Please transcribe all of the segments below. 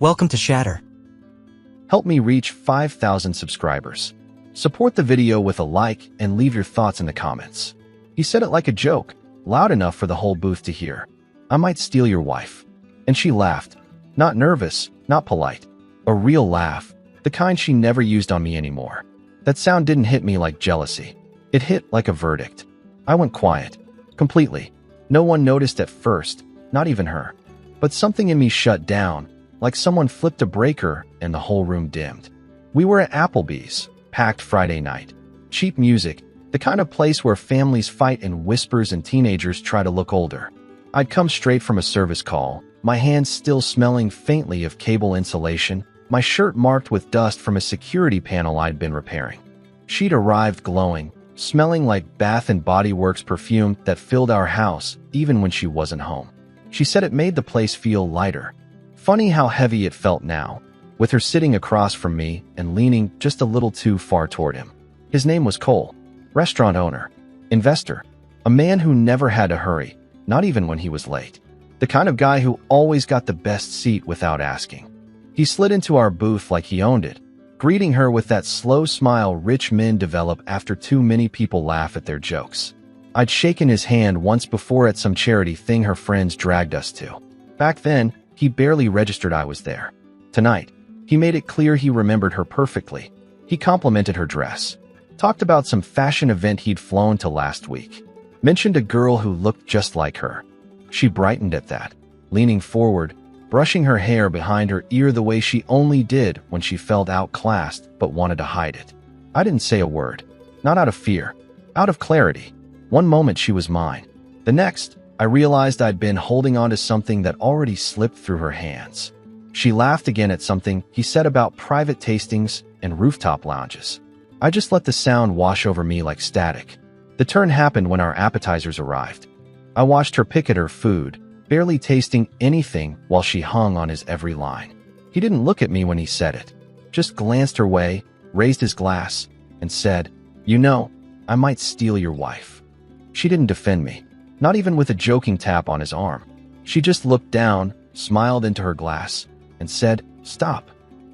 Welcome to Shatter. Help me reach 5,000 subscribers. Support the video with a like and leave your thoughts in the comments. He said it like a joke, loud enough for the whole booth to hear. I might steal your wife. And she laughed. Not nervous, not polite. A real laugh, the kind she never used on me anymore. That sound didn't hit me like jealousy. It hit like a verdict. I went quiet. Completely. No one noticed at first, not even her. But something in me shut down, like someone flipped a breaker and the whole room dimmed. We were at Applebee's, packed Friday night. Cheap music, the kind of place where families fight in whispers and teenagers try to look older. I'd come straight from a service call, my hands still smelling faintly of cable insulation, my shirt marked with dust from a security panel I'd been repairing. She'd arrived glowing, smelling like Bath & Body Works perfume that filled our house, even when she wasn't home. She said it made the place feel lighter. Funny how heavy it felt now, with her sitting across from me and leaning just a little too far toward him. His name was Cole, restaurant owner, investor, a man who never had to hurry, not even when he was late. The kind of guy who always got the best seat without asking. He slid into our booth like he owned it, greeting her with that slow smile rich men develop after too many people laugh at their jokes. I'd shaken his hand once before at some charity thing her friends dragged us to. Back then, he barely registered I was there. Tonight, he made it clear he remembered her perfectly. He complimented her dress. Talked about some fashion event he'd flown to last week. Mentioned a girl who looked just like her. She brightened at that, leaning forward, brushing her hair behind her ear the way she only did when she felt outclassed but wanted to hide it. I didn't say a word. Not out of fear. Out of clarity. One moment she was mine. The next, I realized I'd been holding on to something that already slipped through her hands. She laughed again at something he said about private tastings and rooftop lounges. I just let the sound wash over me like static. The turn happened when our appetizers arrived. I watched her pick at her food, barely tasting anything while she hung on his every line. He didn't look at me when he said it, just glanced her way, raised his glass, and said, "You know, I might steal your wife." She didn't defend me. Not even with a joking tap on his arm. She just looked down, smiled into her glass, and said, "Stop."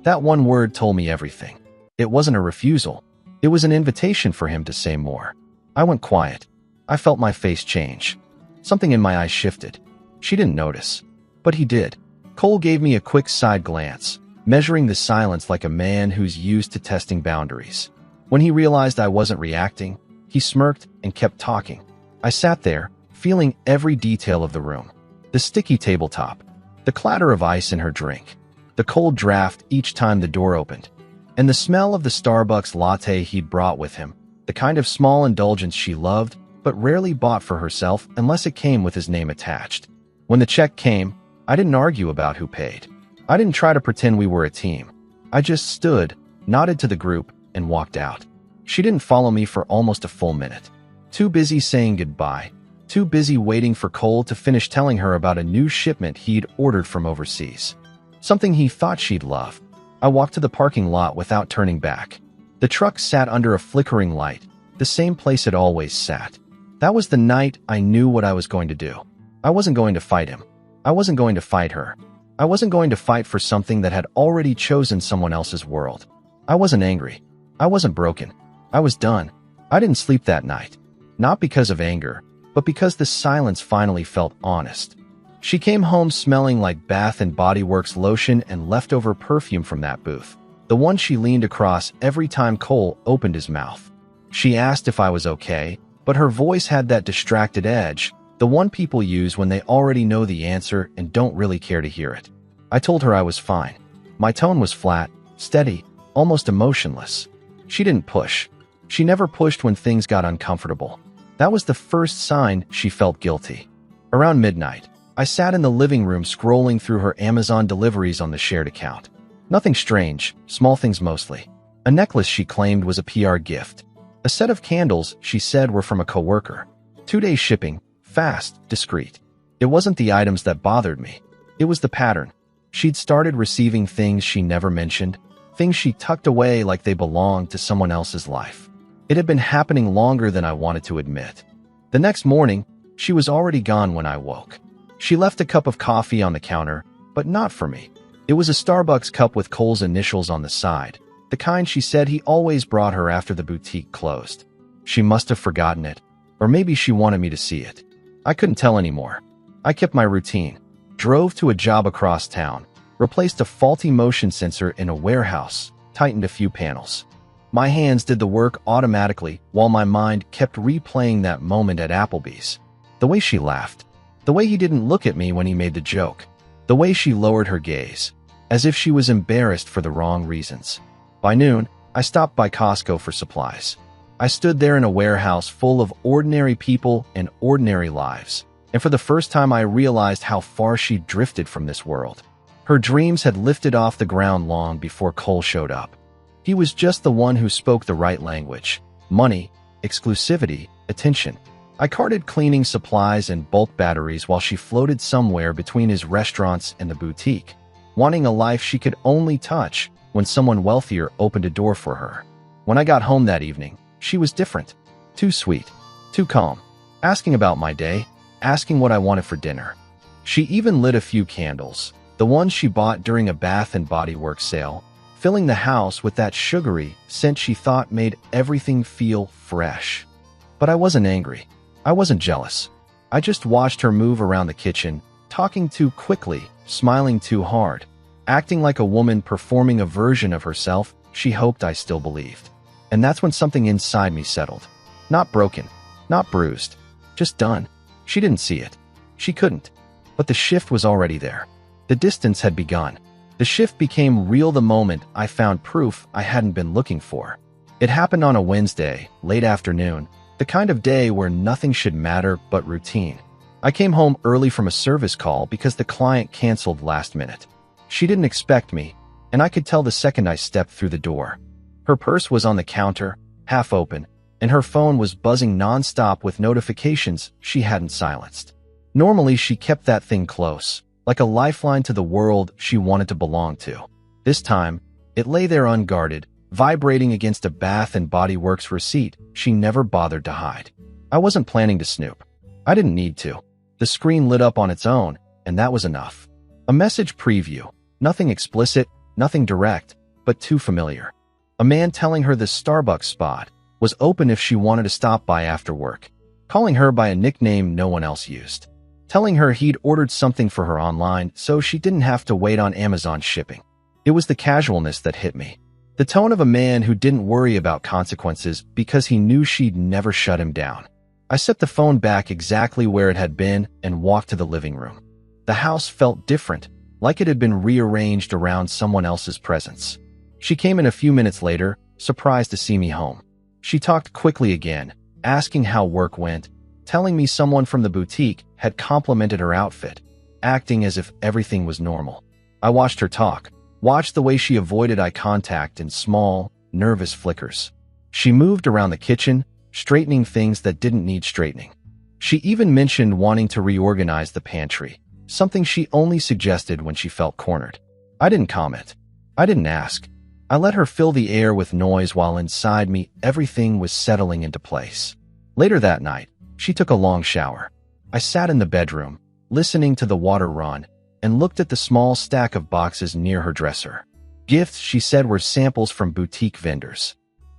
That one word told me everything. It wasn't a refusal. It was an invitation for him to say more. I went quiet. I felt my face change. Something in my eyes shifted. She didn't notice. But he did. Cole gave me a quick side glance, measuring the silence like a man who's used to testing boundaries. When he realized I wasn't reacting, he smirked and kept talking. I sat there, feeling every detail of the room. The sticky tabletop, the clatter of ice in her drink, the cold draft each time the door opened, and the smell of the Starbucks latte he'd brought with him, the kind of small indulgence she loved but rarely bought for herself unless it came with his name attached. When the check came, I didn't argue about who paid. I didn't try to pretend we were a team. I just stood, nodded to the group, and walked out. She didn't follow me for almost a full minute. Too busy saying goodbye. Too busy waiting for Cole to finish telling her about a new shipment he'd ordered from overseas. Something he thought she'd love. I walked to the parking lot without turning back. The truck sat under a flickering light, the same place it always sat. That was the night I knew what I was going to do. I wasn't going to fight him. I wasn't going to fight her. I wasn't going to fight for something that had already chosen someone else's world. I wasn't angry. I wasn't broken. I was done. I didn't sleep that night. Not because of anger, but because the silence finally felt honest. She came home smelling like Bath & Body Works lotion and leftover perfume from that booth, the one she leaned across every time Cole opened his mouth. She asked if I was okay, but her voice had that distracted edge, the one people use when they already know the answer and don't really care to hear it. I told her I was fine. My tone was flat, steady, almost emotionless. She didn't push. She never pushed when things got uncomfortable. That was the first sign she felt guilty. Around midnight, I sat in the living room scrolling through her Amazon deliveries on the shared account. Nothing strange, small things mostly. A necklace she claimed was a PR gift. A set of candles she said were from a coworker. 2-day shipping, fast, discreet. It wasn't the items that bothered me. It was the pattern. She'd started receiving things she never mentioned, things she tucked away like they belonged to someone else's life. It had been happening longer than I wanted to admit. The next morning, she was already gone when I woke. She left a cup of coffee on the counter, but not for me. It was a Starbucks cup with Cole's initials on the side, the kind she said he always brought her after the boutique closed. She must have forgotten it, or maybe she wanted me to see it. I couldn't tell anymore. I kept my routine, drove to a job across town, replaced a faulty motion sensor in a warehouse, tightened a few panels. My hands did the work automatically while my mind kept replaying that moment at Applebee's. The way she laughed, the way he didn't look at me when he made the joke, the way she lowered her gaze, as if she was embarrassed for the wrong reasons. By noon, I stopped by Costco for supplies. I stood there in a warehouse full of ordinary people and ordinary lives, and for the first time I realized how far she'd drifted from this world. Her dreams had lifted off the ground long before Cole showed up. He was just the one who spoke the right language: money, exclusivity, attention. I carted cleaning supplies and bulk batteries while she floated somewhere between his restaurants and the boutique, wanting a life she could only touch when someone wealthier opened a door for her. When I got home that evening, she was different. Too sweet, too calm, asking about my day, asking what I wanted for dinner. She even lit a few candles, the ones she bought during a Bath and Body Works sale, filling the house with that sugary scent she thought made everything feel fresh. But I wasn't angry. I wasn't jealous. I just watched her move around the kitchen, talking too quickly, smiling too hard, acting like a woman performing a version of herself she hoped I still believed. And that's when something inside me settled. Not broken, not bruised, just done. She didn't see it. She couldn't. But the shift was already there. The distance had begun. The shift became real the moment I found proof I hadn't been looking for. It happened on a Wednesday, late afternoon, the kind of day where nothing should matter but routine. I came home early from a service call because the client canceled last minute. She didn't expect me, and I could tell the second I stepped through the door. Her purse was on the counter, half open, and her phone was buzzing nonstop with notifications she hadn't silenced. Normally, she kept that thing close, like a lifeline to the world she wanted to belong to. This time, it lay there unguarded, vibrating against a Bath and Body Works receipt she never bothered to hide. I wasn't planning to snoop. I didn't need to. The screen lit up on its own, and that was enough. A message preview. Nothing explicit, nothing direct, but too familiar. A man telling her the Starbucks spot was open if she wanted to stop by after work, calling her by a nickname no one else used, telling her he'd ordered something for her online so she didn't have to wait on Amazon shipping. It was the casualness that hit me. The tone of a man who didn't worry about consequences because he knew she'd never shut him down. I set the phone back exactly where it had been and walked to the living room. The house felt different, like it had been rearranged around someone else's presence. She came in a few minutes later, surprised to see me home. She talked quickly again, asking how work went, telling me someone from the boutique had complimented her outfit, acting as if everything was normal. I watched her talk, watched the way she avoided eye contact in small, nervous flickers. She moved around the kitchen, straightening things that didn't need straightening. She even mentioned wanting to reorganize the pantry, something she only suggested when she felt cornered. I didn't comment. I didn't ask. I let her fill the air with noise while inside me everything was settling into place. Later that night, she took a long shower. I sat in the bedroom, listening to the water run, and looked at the small stack of boxes near her dresser. Gifts, she said, were samples from boutique vendors.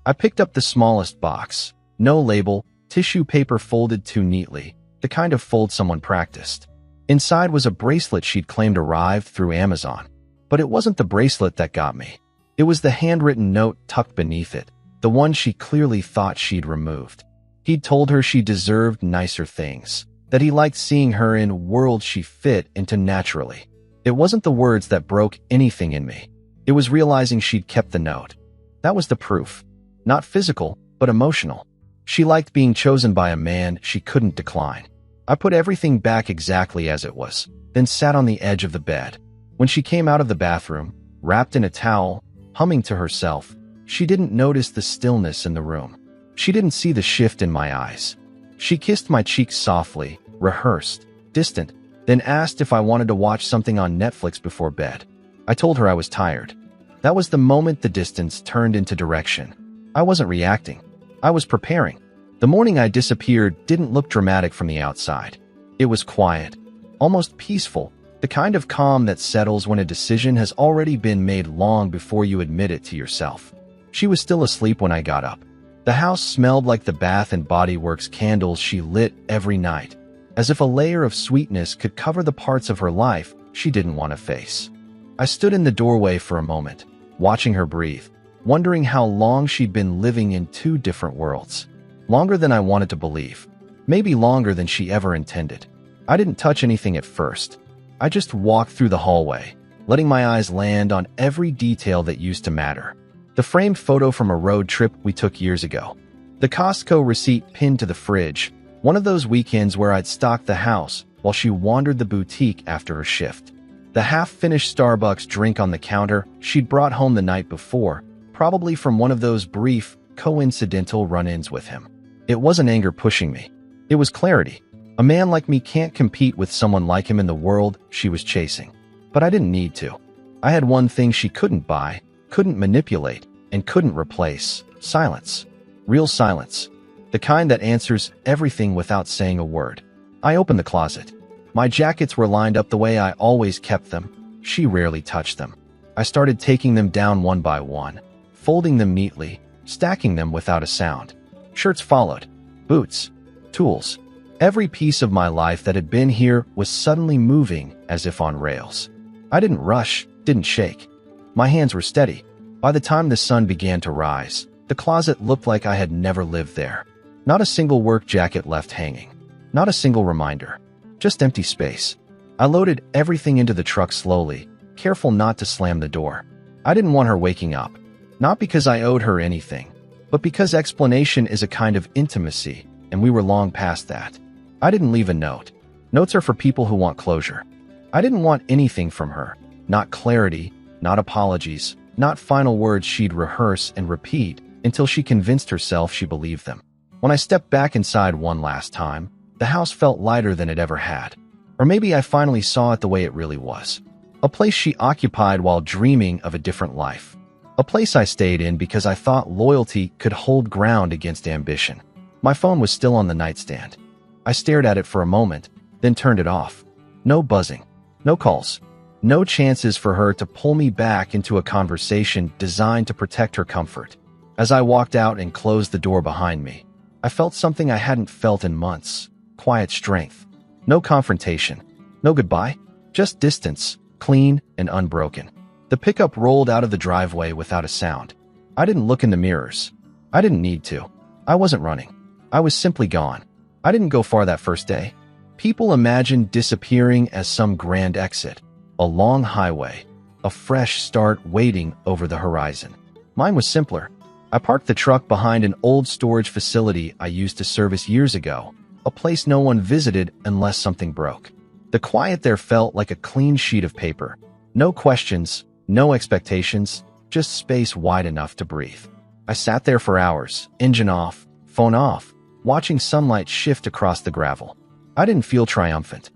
I picked up the smallest box. No label, tissue paper folded too neatly, the kind of fold someone practiced. Inside was a bracelet she'd claimed arrived through Amazon. But it wasn't the bracelet that got me. It was the handwritten note tucked beneath it, the one she clearly thought she'd removed. He'd told her she deserved nicer things, that he liked seeing her in worlds she fit into naturally. It wasn't the words that broke anything in me. It was realizing she'd kept the note. That was the proof. Not physical, but emotional. She liked being chosen by a man she couldn't decline. I put everything back exactly as it was, then sat on the edge of the bed. When she came out of the bathroom, wrapped in a towel, humming to herself, she didn't notice the stillness in the room. She didn't see the shift in my eyes. She kissed my cheeks softly, rehearsed, distant, then asked if I wanted to watch something on Netflix before bed. I told her I was tired. That was the moment the distance turned into direction. I wasn't reacting. I was preparing. The morning I disappeared didn't look dramatic from the outside. It was quiet, almost peaceful, The kind of calm that settles when a decision has already been made long before you admit it to yourself. She was still asleep when I got up. The house smelled like the Bath and Body Works candles she lit every night, as if a layer of sweetness could cover the parts of her life she didn't want to face. I stood in the doorway for a moment, watching her breathe, wondering how long she'd been living in two different worlds. Longer than I wanted to believe. Maybe longer than she ever intended. I didn't touch anything at first. I just walked through the hallway, letting my eyes land on every detail that used to matter. The framed photo from a road trip we took years ago. The Costco receipt pinned to the fridge, one of those weekends where I'd stocked the house while she wandered the boutique after her shift. The half-finished Starbucks drink on the counter she'd brought home the night before, probably from one of those brief, coincidental run-ins with him. It wasn't anger pushing me. It was clarity. A man like me can't compete with someone like him in the world she was chasing. But I didn't need to. I had one thing she couldn't buy, couldn't manipulate, and couldn't replace: silence. Real silence. The kind that answers everything without saying a word. I opened the closet. My jackets were lined up the way I always kept them. She rarely touched them. I started taking them down one by one, folding them neatly, stacking them without a sound. Shirts followed. Boots. Tools. Every piece of my life that had been here was suddenly moving as if on rails. I didn't rush, didn't shake. My hands were steady. By the time the sun began to rise, the closet looked like I had never lived there. Not a single work jacket left hanging. Not a single reminder. Just empty space. I loaded everything into the truck slowly, careful not to slam the door. I didn't want her waking up. Not because I owed her anything, but because explanation is a kind of intimacy, and we were long past that. I didn't leave a note. Notes are for people who want closure. I didn't want anything from her. Not clarity, not apologies, not final words she'd rehearse and repeat until she convinced herself she believed them. When I stepped back inside one last time, the house felt lighter than it ever had. Or maybe I finally saw it the way it really was. A place she occupied while dreaming of a different life. A place I stayed in because I thought loyalty could hold ground against ambition. My phone was still on the nightstand. I stared at it for a moment, then turned it off. No buzzing. No calls. No chances for her to pull me back into a conversation designed to protect her comfort. As I walked out and closed the door behind me, I felt something I hadn't felt in months. Quiet strength. No confrontation. No goodbye. Just distance, clean and unbroken. The pickup rolled out of the driveway without a sound. I didn't look in the mirrors. I didn't need to. I wasn't running. I was simply gone. I didn't go far that first day. People imagine disappearing as some grand exit. A long highway, a fresh start waiting over the horizon. Mine was simpler. I parked the truck behind an old storage facility I used to service years ago, a place no one visited unless something broke. The quiet there felt like a clean sheet of paper. No questions, no expectations, just space wide enough to breathe. I sat there for hours, engine off, phone off, watching sunlight shift across the gravel. I didn't feel triumphant.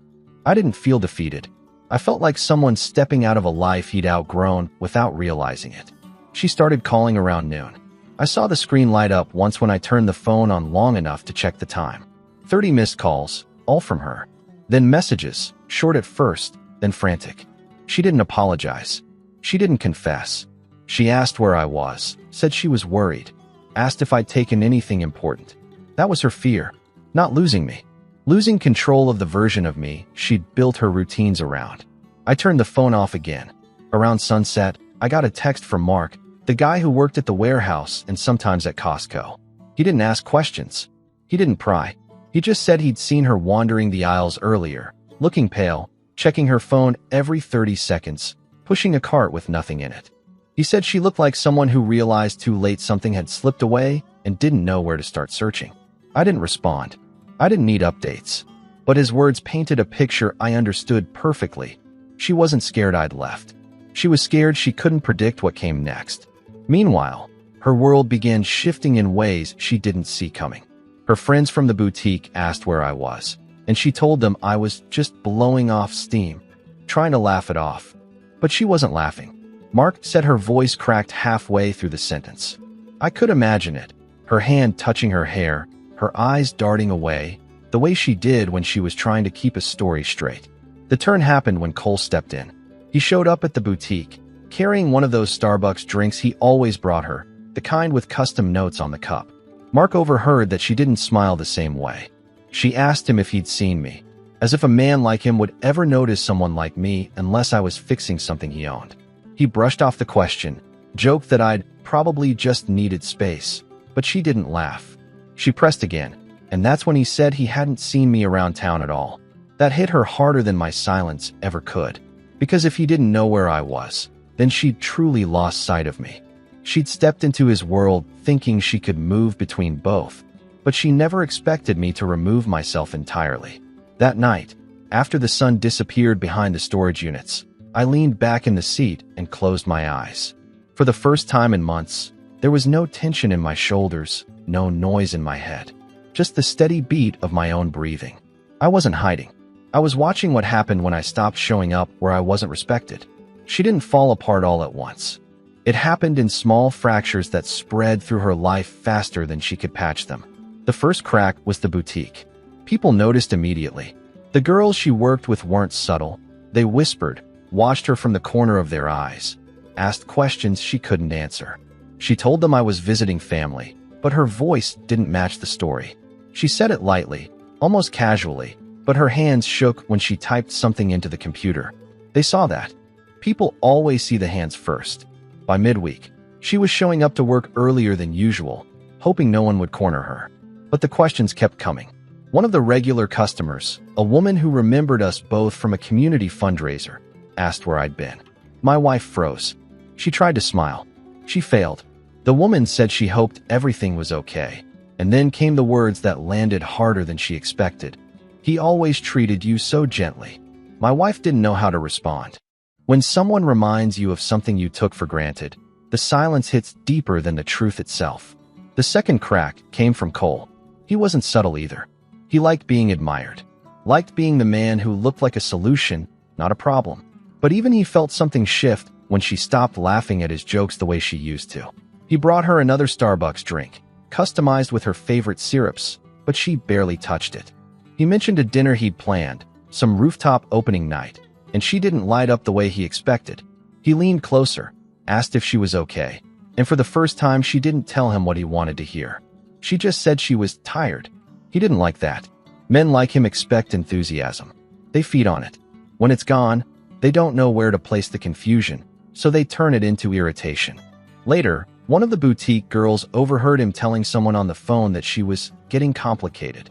I didn't feel defeated. I felt like someone stepping out of a life he'd outgrown without realizing it. She started calling around noon. I saw the screen light up once when I turned the phone on long enough to check the time. 30 missed calls, all from her. Then messages, short at first, then frantic. She didn't apologize. She didn't confess. She asked where I was, said she was worried, asked if I'd taken anything important. That was her fear, not losing me. Losing control of the version of me she'd built her routines around. I turned the phone off again. Around sunset, I got a text from Mark, the guy who worked at the warehouse and sometimes at Costco. He didn't ask questions. He didn't pry. He just said he'd seen her wandering the aisles earlier, looking pale, checking her phone every 30 seconds, pushing a cart with nothing in it. He said she looked like someone who realized too late something had slipped away and didn't know where to start searching. I didn't respond. I didn't need updates. But his words painted a picture I understood perfectly. She wasn't scared I'd left. She was scared she couldn't predict what came next. Meanwhile, her world began shifting in ways she didn't see coming. Her friends from the boutique asked where I was, and she told them I was just blowing off steam, trying to laugh it off. But she wasn't laughing. Mark said her voice cracked halfway through the sentence. I could imagine it, her hand touching her hair, her eyes darting away, the way she did when she was trying to keep a story straight. The turn happened when Cole stepped in. He showed up at the boutique, carrying one of those Starbucks drinks he always brought her, the kind with custom notes on the cup. Mark overheard that she didn't smile the same way. She asked him if he'd seen me, as if a man like him would ever notice someone like me unless I was fixing something he owned. He brushed off the question, joked that I'd probably just needed space, but she didn't laugh. She pressed again, and that's when he said he hadn't seen me around town at all. That hit her harder than my silence ever could, because if he didn't know where I was, then she'd truly lost sight of me. She'd stepped into his world thinking she could move between both, but she never expected me to remove myself entirely. That night, after the sun disappeared behind the storage units, I leaned back in the seat and closed my eyes. For the first time in months, there was no tension in my shoulders, no noise in my head, just the steady beat of my own breathing. I wasn't hiding. I was watching what happened when I stopped showing up where I wasn't respected. She didn't fall apart all at once. It happened in small fractures that spread through her life faster than she could patch them. The first crack was the boutique. People noticed immediately. The girls she worked with weren't subtle. They whispered, watched her from the corner of their eyes, asked questions she couldn't answer. She told them I was visiting family, but her voice didn't match the story. She said it lightly, almost casually, but her hands shook when she typed something into the computer. They saw that. People always see the hands first. By midweek, she was showing up to work earlier than usual, hoping no one would corner her. But the questions kept coming. One of the regular customers, a woman who remembered us both from a community fundraiser, asked where I'd been. My wife froze. She tried to smile. She failed. The woman said she hoped everything was okay. And then came the words that landed harder than she expected. He always treated you so gently. My wife didn't know how to respond. When someone reminds you of something you took for granted, the silence hits deeper than the truth itself. The second crack came from Cole. He wasn't subtle either. He liked being admired. Liked being the man who looked like a solution, not a problem. But even he felt something shift when she stopped laughing at his jokes the way she used to. He brought her another Starbucks drink, customized with her favorite syrups, but she barely touched it. He mentioned a dinner he'd planned, some rooftop opening night, and she didn't light up the way he expected. He leaned closer, asked if she was okay, and for the first time she didn't tell him what he wanted to hear. She just said she was tired. He didn't like that. Men like him expect enthusiasm. They feed on it. When it's gone, they don't know where to place the confusion, so they turn it into irritation. Later, one of the boutique girls overheard him telling someone on the phone that she was getting complicated.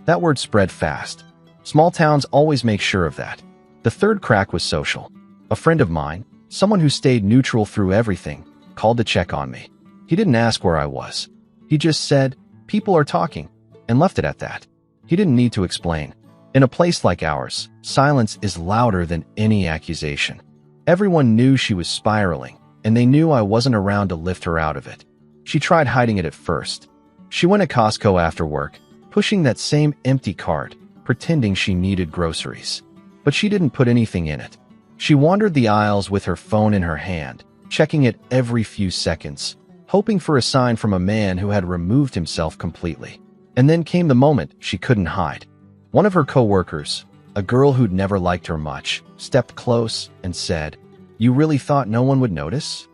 That word spread fast. Small towns always make sure of that. The third crack was social. A friend of mine, someone who stayed neutral through everything, called to check on me. He didn't ask where I was. He just said, "People are talking," and left it at that. He didn't need to explain. In a place like ours, silence is louder than any accusation. Everyone knew she was spiraling, and they knew I wasn't around to lift her out of it. She tried hiding it at first. She went to Costco after work, pushing that same empty cart, pretending she needed groceries. But she didn't put anything in it. She wandered the aisles with her phone in her hand, checking it every few seconds, hoping for a sign from a man who had removed himself completely. And then came the moment she couldn't hide. One of her co-workers, a girl who'd never liked her much, stepped close and said, "You really thought no one would notice?"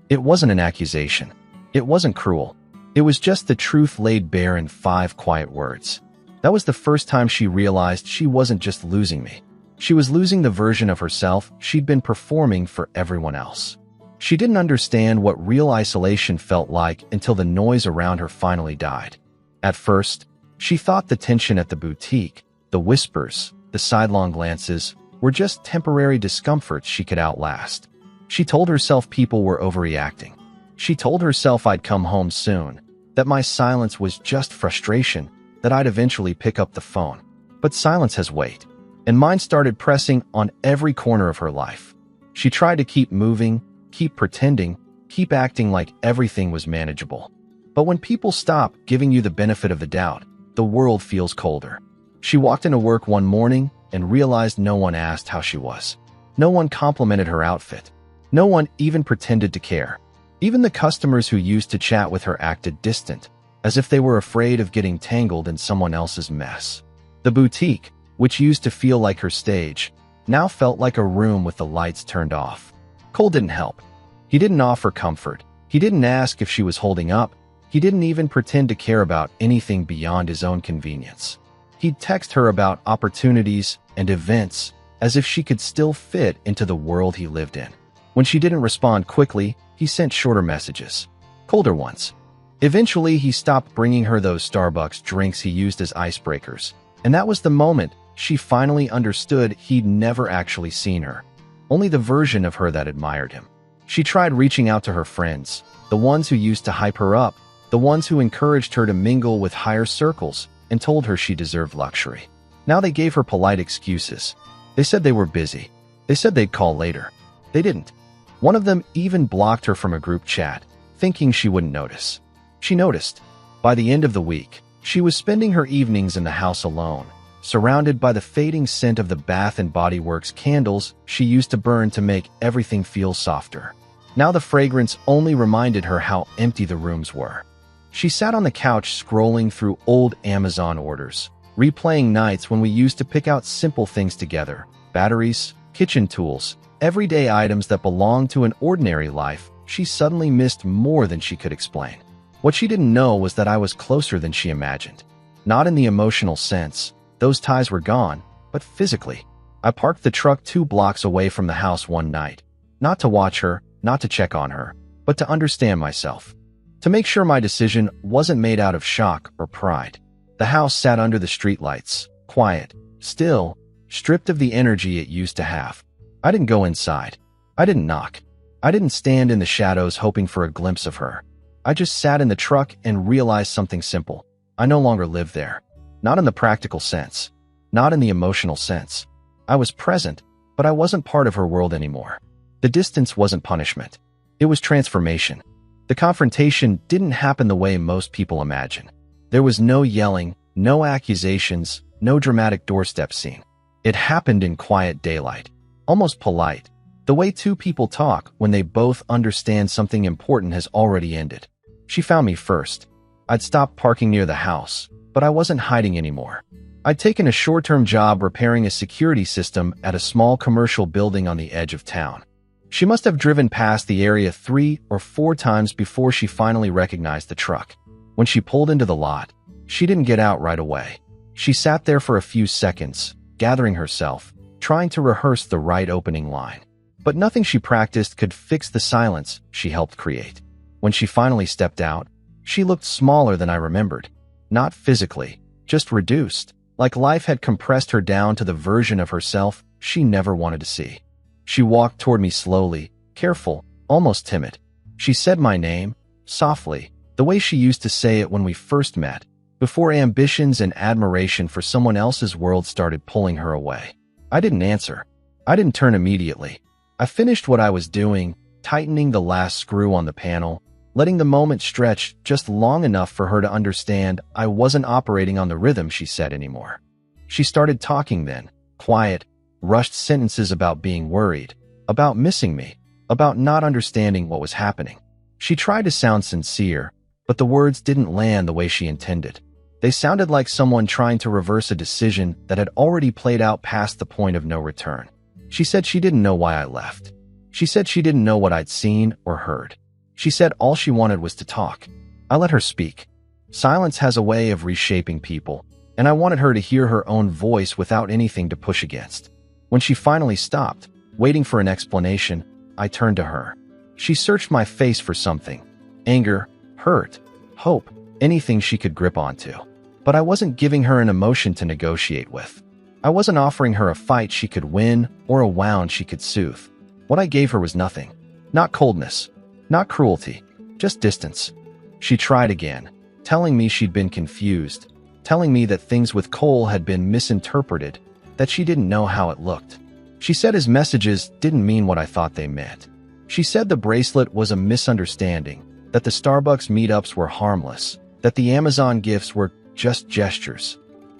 It wasn't an accusation. It wasn't cruel. It was just the truth laid bare in 5 quiet words. That was the first time she realized she wasn't just losing me. She was losing the version of herself she'd been performing for everyone else. She didn't understand what real isolation felt like until the noise around her finally died. At first, she thought the tension at the boutique, the whispers, the sidelong glances, were just temporary discomforts she could outlast. She told herself people were overreacting. She told herself I'd come home soon, that my silence was just frustration, that I'd eventually pick up the phone. But silence has weight, and mine started pressing on every corner of her life. She tried to keep moving, keep pretending, keep acting like everything was manageable. But when people stop giving you the benefit of the doubt, the world feels colder. She walked into work one morning and realized no one asked how she was. No one complimented her outfit. No one even pretended to care. Even the customers who used to chat with her acted distant, as if they were afraid of getting tangled in someone else's mess. The boutique, which used to feel like her stage, now felt like a room with the lights turned off. Cole didn't help. He didn't offer comfort. He didn't ask if she was holding up. He didn't even pretend to care about anything beyond his own convenience. He'd text her about opportunities and events as if she could still fit into the world he lived in. When she didn't respond quickly, he sent shorter messages, colder ones. Eventually, he stopped bringing her those Starbucks drinks he used as icebreakers, and that was the moment she finally understood he'd never actually seen her, only the version of her that admired him. She tried reaching out to her friends, the ones who used to hype her up, the ones who encouraged her to mingle with higher circles and told her she deserved luxury. Now they gave her polite excuses. They said they were busy. They said they'd call later. They didn't. One of them even blocked her from a group chat, thinking she wouldn't notice. She noticed. By the end of the week, she was spending her evenings in the house alone, surrounded by the fading scent of the Bath & Body Works candles she used to burn to make everything feel softer. Now the fragrance only reminded her how empty the rooms were. She sat on the couch scrolling through old Amazon orders, replaying nights when we used to pick out simple things together: batteries, kitchen tools, everyday items that belonged to an ordinary life. She suddenly missed more than she could explain. What she didn't know was that I was closer than she imagined. Not in the emotional sense, those ties were gone, but physically. I parked the truck 2 blocks away from the house one night, not to watch her, not to check on her, but to understand myself. To make sure my decision wasn't made out of shock or pride. The house sat under the streetlights, quiet, still, stripped of the energy it used to have. I didn't go inside. I didn't knock. I didn't stand in the shadows hoping for a glimpse of her. I just sat in the truck and realized something simple. I no longer lived there. Not in the practical sense. Not in the emotional sense. I was present, but I wasn't part of her world anymore. The distance wasn't punishment. It was transformation. The confrontation didn't happen the way most people imagine. There was no yelling, no accusations, no dramatic doorstep scene. It happened in quiet daylight, almost polite, the way 2 people talk when they both understand something important has already ended. She found me first. I'd stopped parking near the house, but I wasn't hiding anymore. I'd taken a short-term job repairing a security system at a small commercial building on the edge of town. She must have driven past the area 3 or 4 times before she finally recognized the truck. When she pulled into the lot, she didn't get out right away. She sat there for a few seconds, gathering herself, trying to rehearse the right opening line. But nothing she practiced could fix the silence she helped create. When she finally stepped out, she looked smaller than I remembered. Not physically, just reduced, like life had compressed her down to the version of herself she never wanted to see. She walked toward me slowly, careful, almost timid. She said my name, softly, the way she used to say it when we first met, before ambitions and admiration for someone else's world started pulling her away. I didn't answer. I didn't turn immediately. I finished what I was doing, tightening the last screw on the panel, letting the moment stretch just long enough for her to understand I wasn't operating on the rhythm she said anymore. She started talking then, quiet, rushed sentences about being worried, about missing me, about not understanding what was happening. She tried to sound sincere, but the words didn't land the way she intended. They sounded like someone trying to reverse a decision that had already played out past the point of no return. She said she didn't know why I left. She said she didn't know what I'd seen or heard. She said all she wanted was to talk. I let her speak. Silence has a way of reshaping people, and I wanted her to hear her own voice without anything to push against. When she finally stopped, waiting for an explanation, I turned to her. She searched my face for something. Anger, hurt, hope, anything she could grip onto. But I wasn't giving her an emotion to negotiate with. I wasn't offering her a fight she could win or a wound she could soothe. What I gave her was nothing. Not coldness. Not cruelty. Just distance. She tried again, telling me she'd been confused, telling me that things with Cole had been misinterpreted, that she didn't know how it looked. She said his messages didn't mean what I thought they meant. She said the bracelet was a misunderstanding, that the Starbucks meetups were harmless, that the Amazon gifts were just gestures.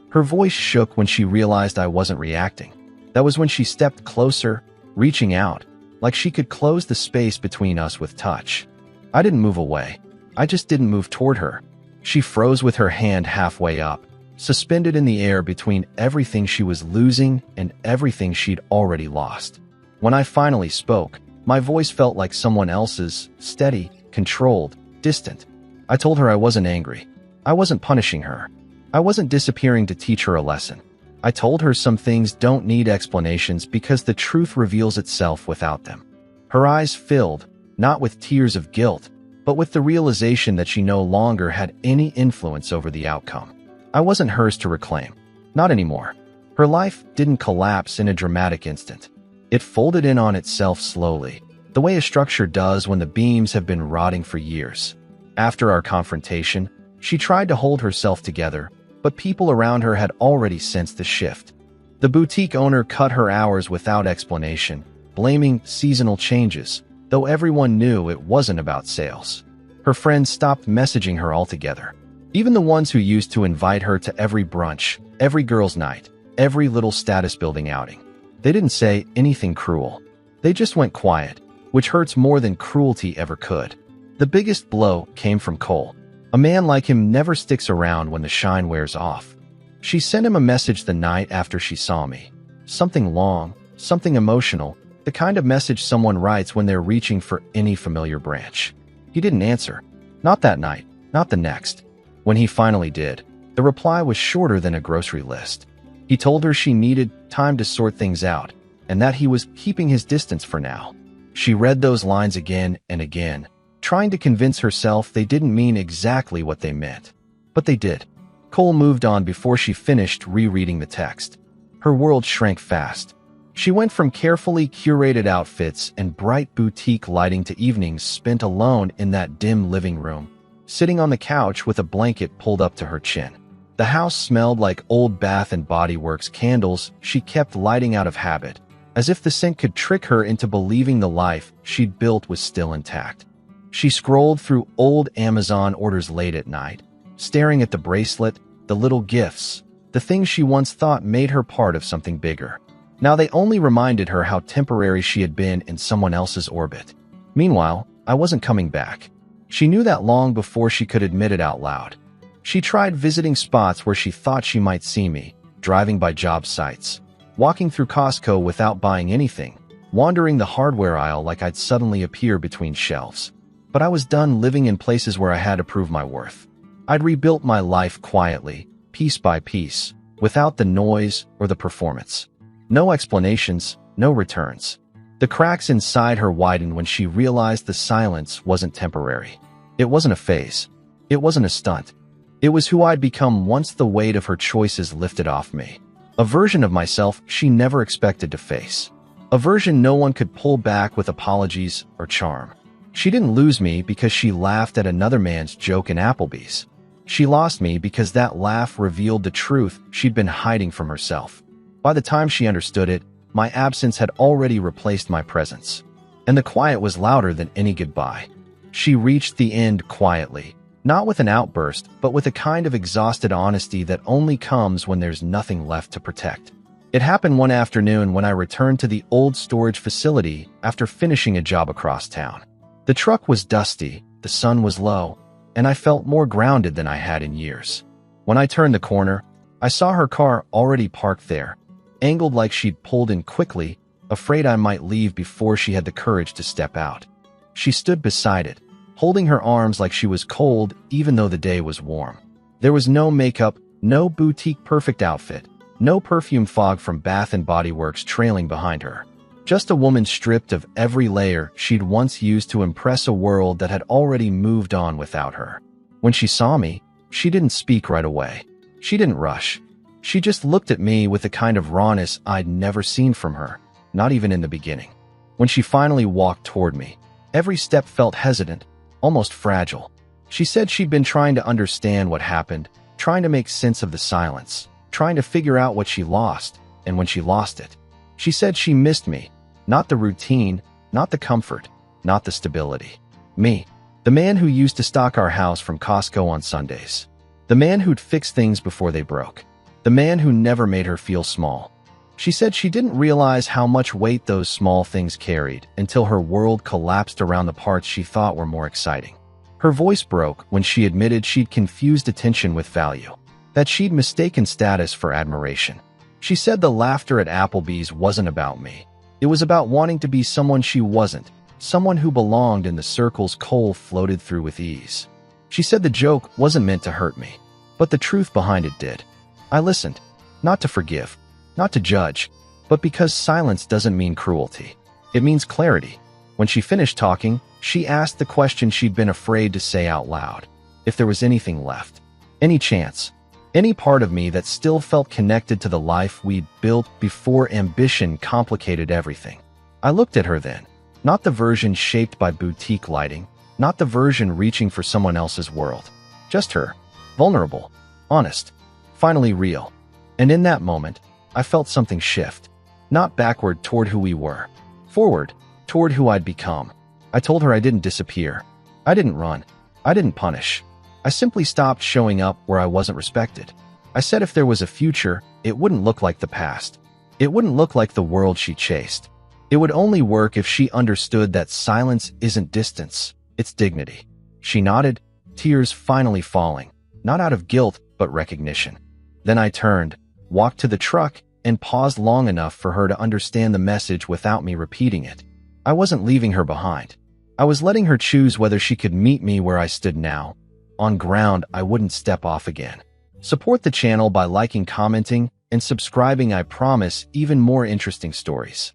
Her voice shook when she realized I wasn't reacting. That was when she stepped closer, reaching out, like she could close the space between us with touch. I didn't move away. I just didn't move toward her. She froze with her hand halfway up, suspended in the air between everything she was losing and everything she'd already lost. When I finally spoke, my voice felt like someone else's, steady, controlled, distant. I told her I wasn't angry. I wasn't punishing her. I wasn't disappearing to teach her a lesson. I told her some things don't need explanations because the truth reveals itself without them. Her eyes filled, not with tears of guilt, but with the realization that she no longer had any influence over the outcome. I wasn't hers to reclaim. Not anymore. Her life didn't collapse in a dramatic instant. It folded in on itself slowly, the way a structure does when the beams have been rotting for years. After our confrontation, she tried to hold herself together, but people around her had already sensed the shift. The boutique owner cut her hours without explanation, blaming seasonal changes, though everyone knew it wasn't about sales. Her friends stopped messaging her altogether. Even the ones who used to invite her to every brunch, every girls' night, every little status-building outing. They didn't say anything cruel. They just went quiet, which hurts more than cruelty ever could. The biggest blow came from Cole. A man like him never sticks around when the shine wears off. She sent him a message the night after she saw me. Something long, something emotional, the kind of message someone writes when they're reaching for any familiar branch. He didn't answer. Not that night, not the next. When he finally did, the reply was shorter than a grocery list. He told her she needed time to sort things out, and that he was keeping his distance for now. She read those lines again and again, trying to convince herself they didn't mean exactly what they meant. But they did. Cole moved on before she finished rereading the text. Her world shrank fast. She went from carefully curated outfits and bright boutique lighting to evenings spent alone in that dim living room, sitting on the couch with a blanket pulled up to her chin. The house smelled like old Bath & Body Works candles she kept lighting out of habit, as if the scent could trick her into believing the life she'd built was still intact. She scrolled through old Amazon orders late at night, staring at the bracelet, the little gifts, the things she once thought made her part of something bigger. Now they only reminded her how temporary she had been in someone else's orbit. Meanwhile, I wasn't coming back. She knew that long before she could admit it out loud. She tried visiting spots where she thought she might see me, driving by job sites, walking through Costco without buying anything, wandering the hardware aisle like I'd suddenly appear between shelves. But I was done living in places where I had to prove my worth. I'd rebuilt my life quietly, piece by piece, without the noise or the performance. No explanations, no returns. The cracks inside her widened when she realized the silence wasn't temporary. It wasn't a phase. It wasn't a stunt. It was who I'd become once the weight of her choices lifted off me. A version of myself she never expected to face. A version no one could pull back with apologies or charm. She didn't lose me because she laughed at another man's joke in Applebee's. She lost me because that laugh revealed the truth she'd been hiding from herself. By the time she understood it, my absence had already replaced my presence. And the quiet was louder than any goodbye. She reached the end quietly, not with an outburst, but with a kind of exhausted honesty that only comes when there's nothing left to protect. It happened one afternoon when I returned to the old storage facility after finishing a job across town. The truck was dusty, the sun was low, and I felt more grounded than I had in years. When I turned the corner, I saw her car already parked there, angled like she'd pulled in quickly, afraid I might leave before she had the courage to step out. She stood beside it, holding her arms like she was cold even though the day was warm. There was no makeup, no boutique perfect outfit, no perfume fog from Bath & Body Works trailing behind her. Just a woman stripped of every layer she'd once used to impress a world that had already moved on without her. When she saw me, she didn't speak right away. She didn't rush. She just looked at me with the kind of rawness I'd never seen from her, not even in the beginning. When she finally walked toward me, every step felt hesitant, almost fragile. She said she'd been trying to understand what happened, trying to make sense of the silence, trying to figure out what she lost, and when she lost it. She said she missed me, not the routine, not the comfort, not the stability. Me, the man who used to stock our house from Costco on Sundays. The man who'd fix things before they broke. The man who never made her feel small. She said she didn't realize how much weight those small things carried until her world collapsed around the parts she thought were more exciting. Her voice broke when she admitted she'd confused attention with value. that she'd mistaken status for admiration. She said the laughter at Applebee's wasn't about me. It was about wanting to be someone she wasn't, someone who belonged in the circles Cole floated through with ease. She said the joke wasn't meant to hurt me, but the truth behind it did. I listened, not to forgive, not to judge, but because silence doesn't mean cruelty. It means clarity. When she finished talking, she asked the question she'd been afraid to say out loud. If there was anything left, any chance, any part of me that still felt connected to the life we'd built before ambition complicated everything. I looked at her then, not the version shaped by boutique lighting, not the version reaching for someone else's world. Just her, vulnerable, honest, finally real. And in that moment, I felt something shift, not backward toward who we were, forward toward who I'd become. I told her I didn't disappear. I didn't run. I didn't punish. I simply stopped showing up where I wasn't respected. I said if there was a future, it wouldn't look like the past. It wouldn't look like the world she chased. It would only work if she understood that silence isn't distance, it's dignity. She nodded, tears finally falling, not out of guilt, but recognition. Then I turned, walked to the truck, and paused long enough for her to understand the message without me repeating it. I wasn't leaving her behind. I was letting her choose whether she could meet me where I stood now, on ground I wouldn't step off again. Support the channel by liking, commenting, and subscribing. I promise even more interesting stories.